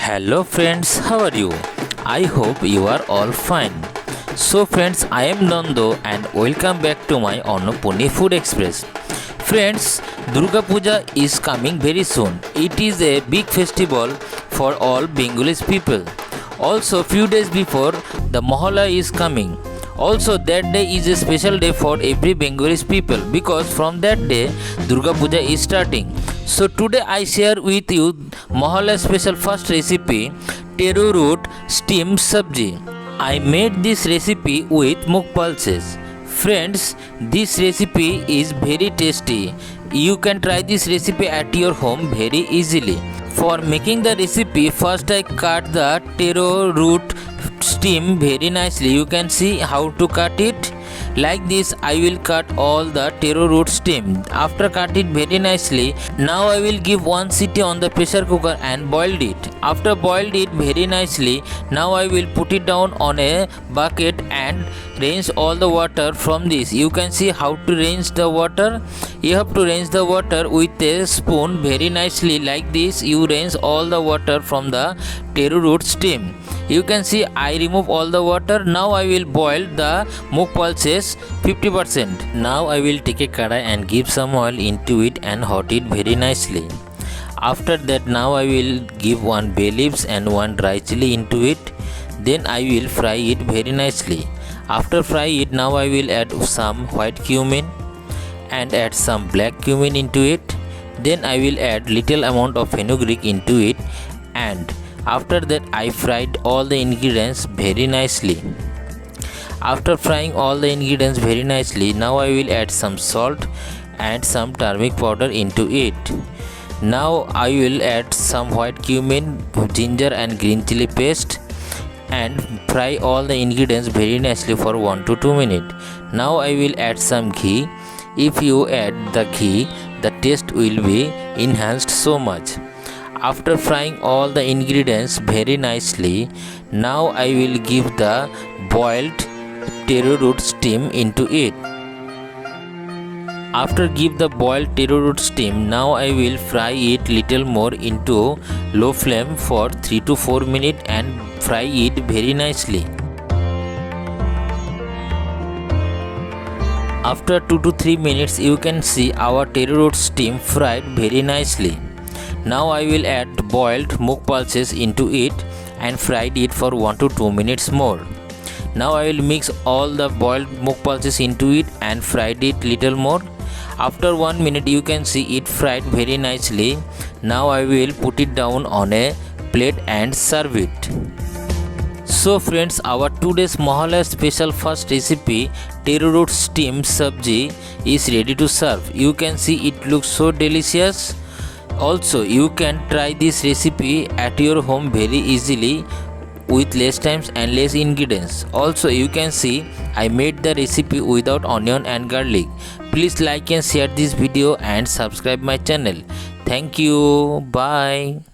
Hello friends, how are you? I hope you are all fine. So friends, I am Nando and welcome back to my Annapurni Food Express. Friends, Durga Puja is coming very soon. It is a big festival for all Bengalis people. Also, few days before, the Mahalaya is coming. Also, that day is a special day for every Bengalis people because from that day, Durga Puja is starting. So today I share with you Mahalaya special first recipe, Taro root steamed sabji. I made this recipe with moong pulses. Friends, this recipe is very tasty. You can try this recipe at your home very easily. For making the recipe, first I cut the taro root stem very nicely. You can see how to cut it. Like this I will cut all the taro root stem. After cut it very nicely, now I will give one seat on the pressure cooker and boiled it. After boiled it very nicely, now I will put it down on a bucket and rinse all the water from this. You can see how to rinse the water. You have to rinse the water with a spoon very nicely. Like this you rinse all the water from the taro root stem. You can see I remove all the water. Now I will boil the moong pulses 50%. Now I will take a kadai and give some oil into it and hot it very nicely. After that, now I will give one bay leaves and one dry chili into it. Then I will fry it very nicely. After fry it, now I will add some white cumin and add some black cumin into it. Then I will add little amount of fenugreek into it, and after that I fried all the ingredients very nicely. After frying all the ingredients very nicely, now I will add some salt and some turmeric powder into it. Now I will add some white cumin, ginger and green chili paste and fry all the ingredients very nicely for 1 to 2 minutes. Now I will add some ghee. If you add the ghee, the taste will be enhanced so much. After frying all the ingredients very nicely, now I will give the boiled taro root stem into it. After give the boiled taro root stem, now I will fry it little more into low flame for 3 to 4 minutes and fry it very nicely. After 2 to 3 minutes, you can see our taro root stem fried very nicely. Now I will add boiled moong pulses into it and fried it for 1 to 2 minutes more. Now I will mix all the boiled moong pulses into it and fried it little more. After 1 minute you can see it fried very nicely. Now I will put it down on a plate and serve it. So friends, our today's Mahalaya special first recipe, taro root steamed sabji, is ready to serve. You can see it looks so delicious. Also, you can try this recipe at your home very easily with less times and less ingredients. Also, you can see I made the recipe without onion and garlic. Please like and share this video and subscribe my channel. Thank you. Bye.